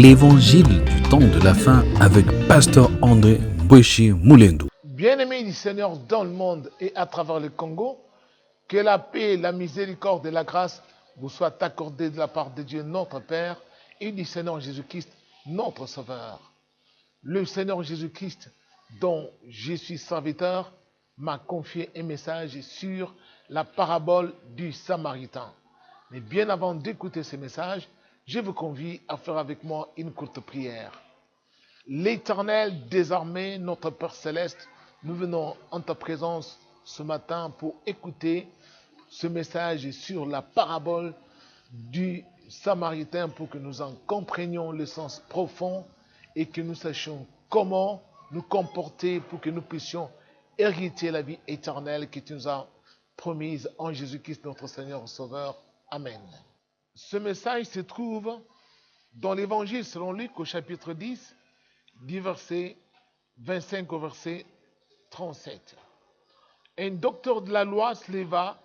l'évangile du temps de la fin avec Pasteur André Mbweshi Moulendou. Bien-aimés du Seigneur dans le monde et à travers le Congo, que la paix, la miséricorde et la grâce vous soient accordées de la part de Dieu notre Père et du Seigneur Jésus-Christ notre Sauveur. Le Seigneur Jésus-Christ, dont je suis serviteur, m'a confié un message sur la parabole du Samaritain. Mais bien avant d'écouter ce message, je vous convie à faire avec moi une courte prière. L'Éternel, désormais, notre Père Céleste, nous venons en ta présence ce matin pour écouter ce message sur la parabole du Samaritain pour que nous en comprenions le sens profond et que nous sachions comment nous comporter pour que nous puissions hériter la vie éternelle que tu nous as promise en Jésus-Christ notre Seigneur et Sauveur. Amen. Ce message se trouve dans l'Évangile selon Luc au chapitre 10, du verset 25 au verset 37. Un docteur de la loi se leva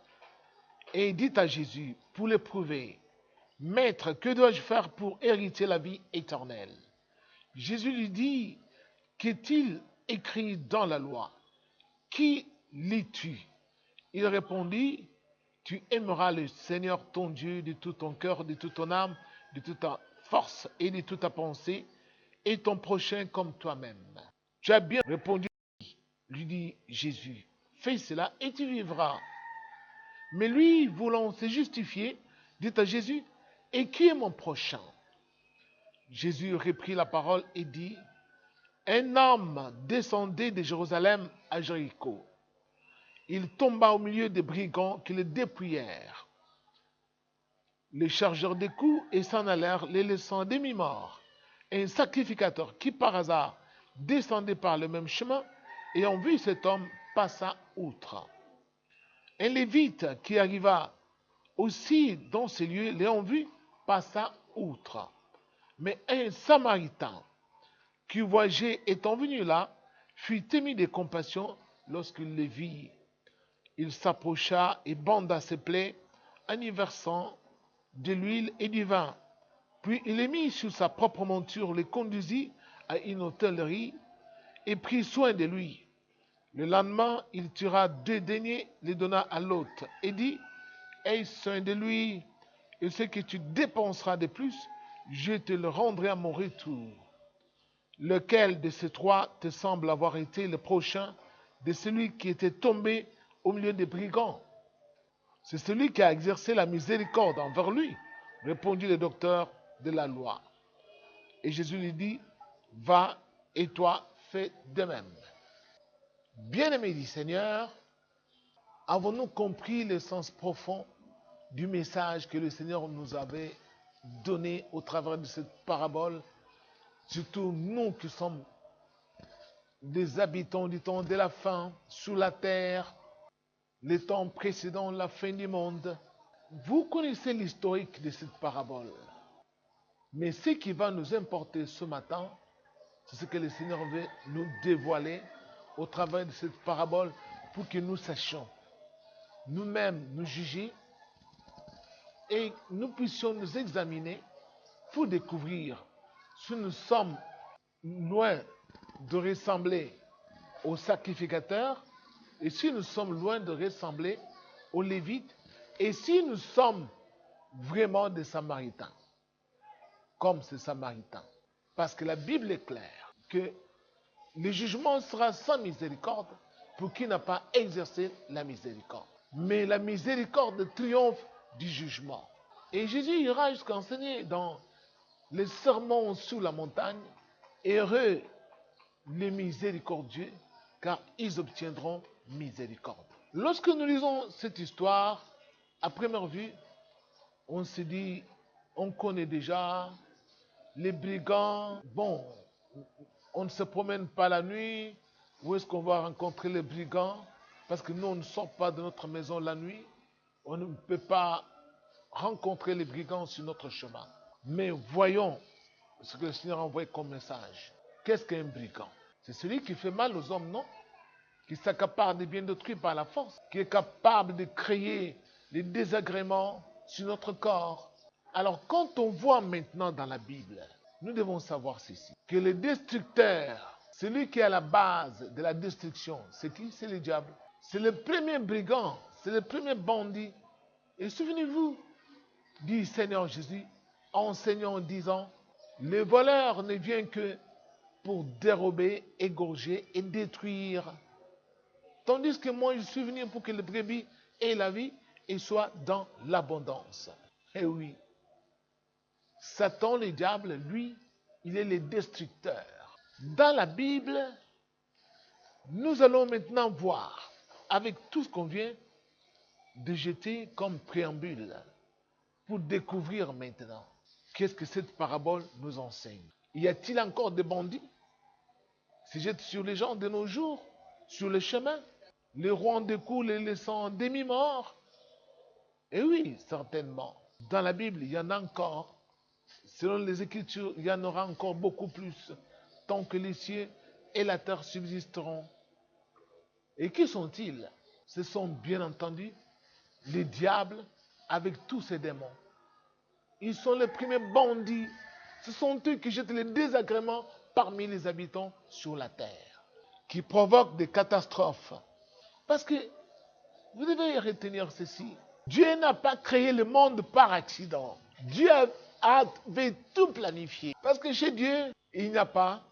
et dit à Jésus, pour l'éprouver, « Maître, que dois-je faire pour hériter la vie éternelle ?» Jésus lui dit, « Qu'est-il écrit dans la loi? Qui lis-tu » Il répondit, « Tu aimeras le Seigneur ton Dieu de tout ton cœur, de toute ton âme, de toute ta force et de toute ta pensée, et ton prochain comme toi-même. » Tu as bien répondu, lui dit Jésus. Fais cela et tu vivras. Mais lui, voulant se justifier, dit à Jésus, et qui est mon prochain? Jésus reprit la parole et dit, un homme descendait de Jérusalem à Jéricho. Il tomba au milieu des brigands qui le dépouillèrent. Les chargeurs des coups et s'en allèrent, les laissant à demi-morts. Un sacrificateur qui par hasard descendait par le même chemin, ayant vu cet homme, passa outre. Un lévite qui arriva aussi dans ces lieux, l'ayant vu, passa outre. Mais un samaritain qui voyageait étant venu là, fut ému de compassion lorsqu'il le vit. Il s'approcha et banda ses plaies en y versant de l'huile et du vin. Puis il les mit sur sa propre monture, les conduisit à une hôtellerie et prit soin de lui. Le lendemain, il tira 2 deniers, les donna à l'hôte et dit, « Aie soin de lui, et ce que tu dépenseras de plus, je te le rendrai à mon retour. » Lequel de ces 3 te semble avoir été le prochain de celui qui était tombé au milieu des brigands? C'est celui qui a exercé la miséricorde envers lui, répondit le docteur de la loi. Et Jésus lui dit, va et toi fais de même. Bien-aimés du Seigneur, avons-nous compris le sens profond du message que le Seigneur nous avait donné au travers de cette parabole, surtout nous qui sommes des habitants du temps de la fin, sous la terre, les temps précédant la fin du monde. Vous connaissez l'historique de cette parabole. Mais ce qui va nous importer ce matin, c'est ce que le Seigneur veut nous dévoiler au travers de cette parabole pour que nous sachions nous-mêmes nous juger et nous puissions nous examiner pour découvrir si nous sommes loin de ressembler aux sacrificateurs et si nous sommes loin de ressembler aux Lévites et si nous sommes vraiment des Samaritains, comme ces Samaritains. Parce que la Bible est claire que le jugement sera sans miséricorde pour qui n'a pas exercé la miséricorde. Mais la miséricorde triomphe du jugement. Et Jésus ira jusqu'à enseigner dans les sermons sur la montagne, heureux les miséricordieux, car ils obtiendront miséricorde. Lorsque nous lisons cette histoire, à première vue, on se dit, on connaît déjà les brigands. Bon, on ne se promène pas la nuit. Où est-ce qu'on va rencontrer les brigands? Parce que nous, on ne sort pas de notre maison la nuit. On ne peut pas rencontrer les brigands sur notre chemin. Mais voyons ce que le Seigneur envoie comme message. Qu'est-ce qu'un brigand? C'est celui qui fait mal aux hommes, non? Qui s'accapare des biens d'autrui par la force, qui est capable de créer des désagréments sur notre corps. Alors, quand on voit maintenant dans la Bible nous devons savoir ceci, que le destructeur, celui qui est à la base de la destruction, c'est qui? C'est le diable. C'est le premier brigand, c'est le premier bandit. Et souvenez-vous, dit Seigneur Jésus, enseignant en disant, le voleur ne vient que pour dérober, égorger et détruire. Tandis que moi, je suis venu pour que le brebis ait la vie et soit dans l'abondance. Eh oui, Satan, le diable, lui, il est le destructeur. Dans la Bible, nous allons maintenant voir, avec tout ce qu'on vient de jeter comme préambule, pour découvrir maintenant qu'est-ce que cette parabole nous enseigne. Y a-t-il encore des bandits qui se jettent sur les gens de nos jours, sur le chemin, les rois de coups les laissant demi-morts? Eh oui, certainement. Dans la Bible, il y en a encore. Selon les Écritures, il y en aura encore beaucoup plus, tant que les cieux et la terre subsisteront. Et qui sont-ils? Ce sont bien entendu les diables avec tous ces démons. Ils sont les premiers bandits. Ce sont eux qui jettent les désagréments parmi les habitants sur la terre, qui provoquent des catastrophes. Parce que vous devez retenir ceci. Dieu n'a pas créé le monde par accident. Dieu avait tout planifié. Parce que chez Dieu, il n'y a pas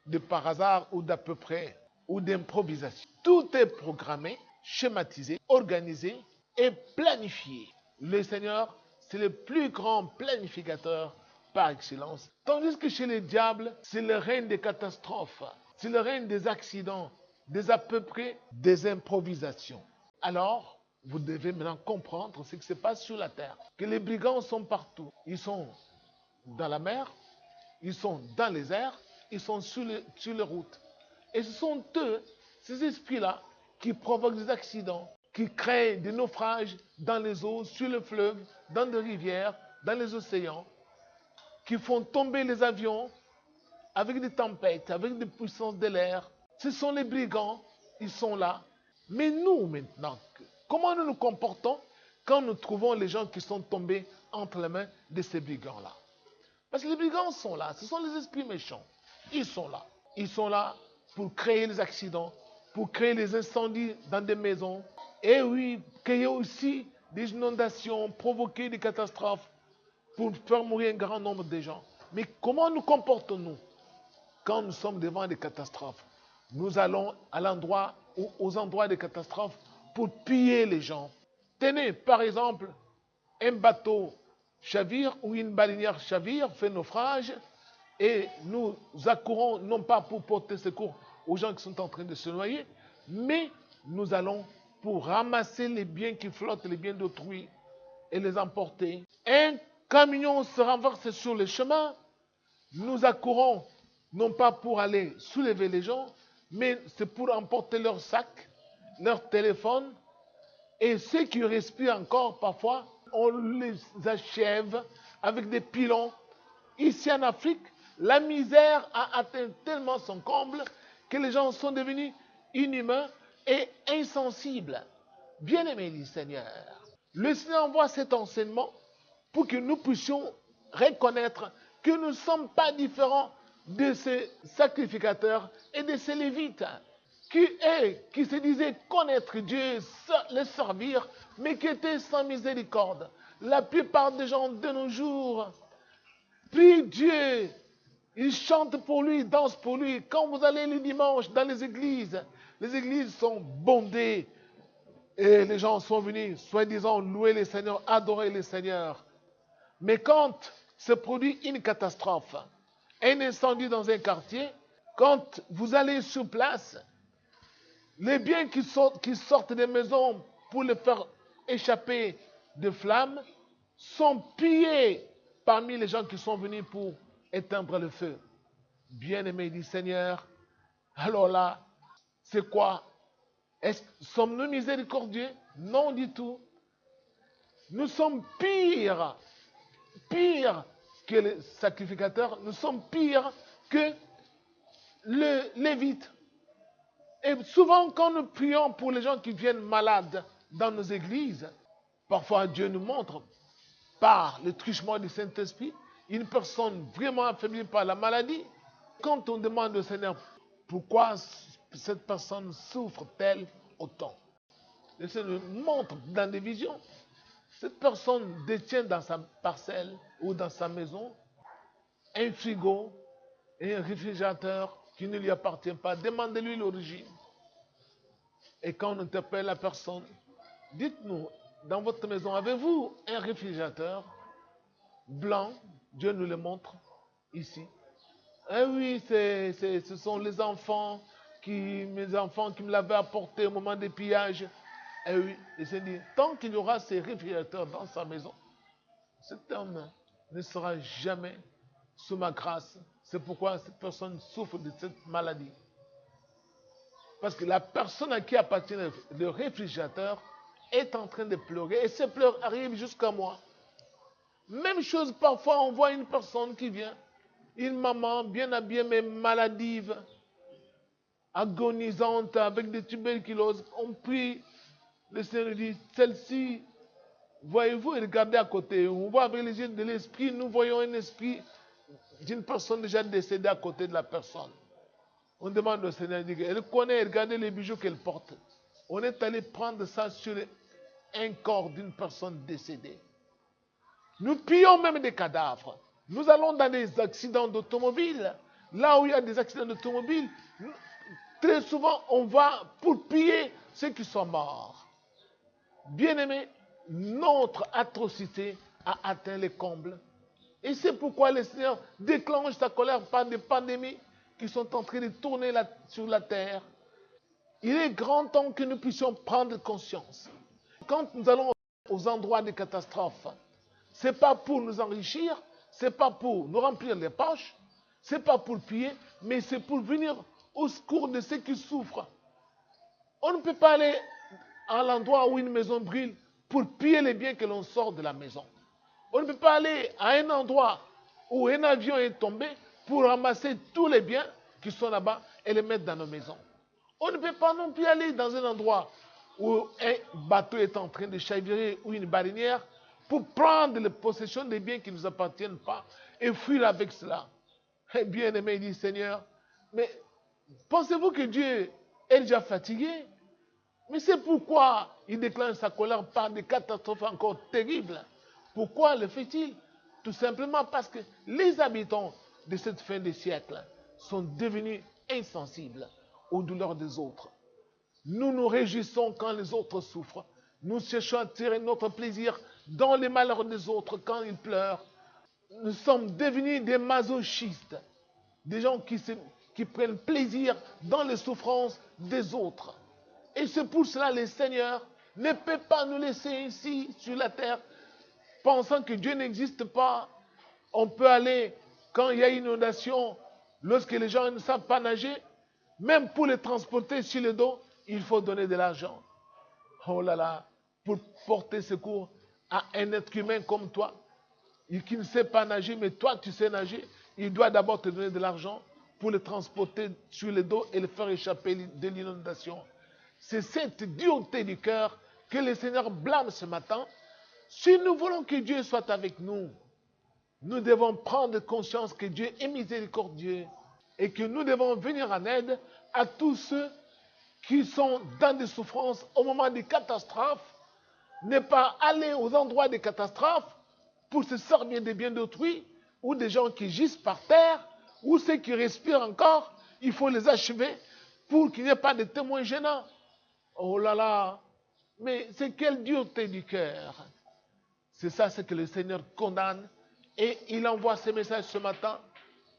de par hasard ou d'à peu près ou d'improvisation. Tout est programmé, schématisé, organisé et planifié. Le Seigneur, c'est le plus grand planificateur par excellence. Tandis que chez les diables, c'est le règne des catastrophes. C'est le règne des accidents, des à peu près, des improvisations. Alors, vous devez maintenant comprendre ce qui se passe sur la terre. Que les brigands sont partout. Ils sont dans la mer, ils sont dans les airs, ils sont sur les routes. Et ce sont eux, ces esprits-là, qui provoquent des accidents, qui créent des naufrages dans les eaux, sur le fleuve, dans des rivières, dans les océans, qui font tomber les avions avec des tempêtes, avec des puissances de l'air. Ce sont les brigands, ils sont là. Mais nous, maintenant, comment nous nous comportons quand nous trouvons les gens qui sont tombés entre les mains de ces brigands-là? Parce que les brigands sont là, ce sont les esprits méchants. Ils sont là. Ils sont là pour créer les accidents, pour créer les incendies dans des maisons. Et oui, créer aussi des inondations, provoquer des catastrophes pour faire mourir un grand nombre de gens. Mais comment nous comportons-nous quand nous sommes devant des catastrophes? Nous allons à l'endroit ou aux endroits des catastrophes pour piller les gens. Tenez, par exemple, un bateau chavire ou une baleinière chavire fait naufrage et nous accourons non pas pour porter secours aux gens qui sont en train de se noyer, mais nous allons pour ramasser les biens qui flottent, les biens d'autrui et les emporter. Un camion se renverse sur le chemin, nous accourons non pas pour aller soulever les gens, mais c'est pour emporter leurs sacs, leurs téléphones, et ceux qui respirent encore parfois, on les achève avec des pilons. Ici en Afrique, la misère a atteint tellement son comble que les gens sont devenus inhumains et insensibles. Bien-aimés du Seigneur, le Seigneur envoie cet enseignement pour que nous puissions reconnaître que nous ne sommes pas différents de ces sacrificateurs et de ces lévites qui se disaient connaître Dieu, le servir, mais qui étaient sans miséricorde. La plupart des gens de nos jours prient Dieu, ils chantent pour lui, ils dansent pour lui. Quand vous allez le dimanche dans les églises sont bondées et les gens sont venus, soi-disant, louer le Seigneur, adorer le Seigneur. Mais quand se produit une catastrophe, un incendie dans un quartier, quand vous allez sur place, les biens qui sortent des maisons pour les faire échapper de flammes sont pillés parmi les gens qui sont venus pour éteindre le feu. Bien-aimés du Seigneur, alors là, c'est quoi? Sommes-nous miséricordieux? Non du tout. Nous sommes pires que les sacrificateurs, nous sommes pires que les lévites. Et souvent, quand nous prions pour les gens qui viennent malades dans nos églises, parfois Dieu nous montre, par le truchement du Saint-Esprit, une personne vraiment affaiblie par la maladie. Quand on demande au Seigneur pourquoi cette personne souffre-t-elle autant, le Seigneur montre dans des visions. Cette personne détient dans sa parcelle ou dans sa maison un frigo et un réfrigérateur qui ne lui appartient pas. Demandez-lui l'origine. Et quand on interpelle la personne, dites-nous, dans votre maison, avez-vous un réfrigérateur blanc? Dieu nous le montre ici. Eh oui, ce sont mes enfants qui me l'avaient apporté au moment des pillages. Eh oui, et c'est dit, tant qu'il y aura ces réfrigérateurs dans sa maison, cet homme ne sera jamais sous ma grâce. C'est pourquoi cette personne souffre de cette maladie. Parce que la personne à qui appartient le réfrigérateur est en train de pleurer et ces pleurs arrivent jusqu'à moi. Même chose, parfois on voit une personne qui vient, une maman bien habillée mais maladive, agonisante avec des tuberculoses. On prie, le Seigneur dit, celle-ci, voyez-vous, regardez à côté. On voit avec les yeux de l'esprit, nous voyons un esprit d'une personne déjà décédée à côté de la personne. On demande au Seigneur, elle connaît, regardez les bijoux qu'elle porte. On est allé prendre ça sur un corps d'une personne décédée. Nous pillons même des cadavres. Nous allons dans des accidents d'automobile. Là où il y a des accidents d'automobile, très souvent on va pour piller ceux qui sont morts. Bien-aimés, notre atrocité a atteint les combles. Et c'est pourquoi le Seigneur déclenche sa colère par des pandémies qui sont en train de tourner sur la terre. Il est grand temps que nous puissions prendre conscience. Quand nous allons aux endroits de catastrophes, ce n'est pas pour nous enrichir, ce n'est pas pour nous remplir les poches, ce n'est pas pour piller, mais c'est pour venir au secours de ceux qui souffrent. On ne peut pas aller à l'endroit où une maison brûle pour piller les biens que l'on sort de la maison. On ne peut pas aller à un endroit où un avion est tombé pour ramasser tous les biens qui sont là-bas et les mettre dans nos maisons. On ne peut pas non plus aller dans un endroit où un bateau est en train de chavirer ou une baleinière pour prendre la possession des biens qui ne nous appartiennent pas et fuir avec cela. Eh bien aimé, il dit Seigneur, mais pensez-vous que Dieu est déjà fatigué? Mais c'est pourquoi il déclenche sa colère par des catastrophes encore terribles. Pourquoi le fait-il? Tout simplement parce que les habitants de cette fin de siècle sont devenus insensibles aux douleurs des autres. Nous nous réjouissons quand les autres souffrent. Nous cherchons à tirer notre plaisir dans les malheurs des autres quand ils pleurent. Nous sommes devenus des masochistes, des gens qui prennent plaisir dans les souffrances des autres. Et c'est pour cela que le Seigneur ne peut pas nous laisser ici sur la terre pensant que Dieu n'existe pas. On peut aller, quand il y a une inondation, lorsque les gens ne savent pas nager, même pour les transporter sur le dos, il faut donner de l'argent. Oh là là, pour porter secours à un être humain comme toi, qui ne sait pas nager, mais toi tu sais nager, il doit d'abord te donner de l'argent pour le transporter sur le dos et le faire échapper de l'inondation. C'est cette dureté du cœur que le Seigneur blâme ce matin. Si nous voulons que Dieu soit avec nous, nous devons prendre conscience que Dieu est miséricordieux et que nous devons venir en aide à tous ceux qui sont dans des souffrances au moment des catastrophes. Ne pas aller aux endroits des catastrophes pour se servir des biens d'autrui ou des gens qui gisent par terre ou ceux qui respirent encore. Il faut les achever pour qu'il n'y ait pas de témoins gênants. Oh là là, mais c'est quelle dureté du cœur. C'est ça ce que le Seigneur condamne et il envoie ce message ce matin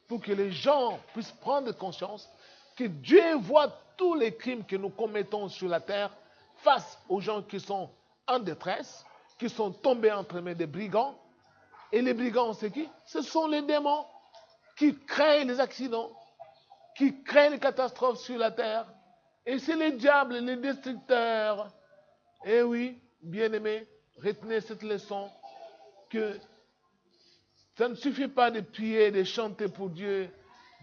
pour que les gens puissent prendre conscience que Dieu voit tous les crimes que nous commettons sur la terre face aux gens qui sont en détresse, qui sont tombés entre les mains des brigands. Et les brigands, c'est qui? Ce sont les démons qui créent les accidents, qui créent les catastrophes sur la terre. Et c'est les diables, les destructeurs. Eh oui, bien-aimés, retenez cette leçon que ça ne suffit pas de prier, de chanter pour Dieu,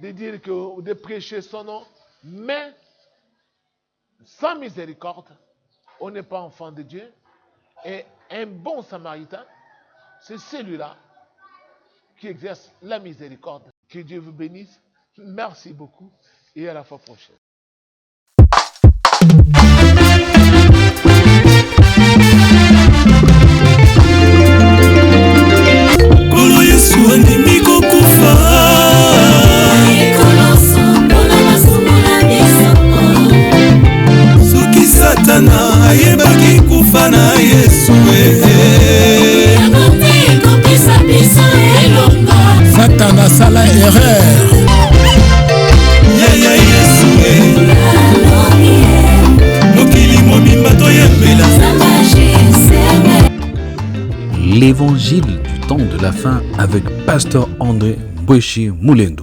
de dire que, de prêcher son nom, mais sans miséricorde, on n'est pas enfant de Dieu. Et un bon samaritain, c'est celui-là qui exerce la miséricorde. Que Dieu vous bénisse. Merci beaucoup et à la fois prochaine. Kolo Yesu andimi kokufa soki Satana ayebaki kufa na Yesu Satana sala erreur. Yaya Yesu mokili mobimba toyembela. L'évangile du temps de la fin avec Pasteur André Boeshi Moulendou.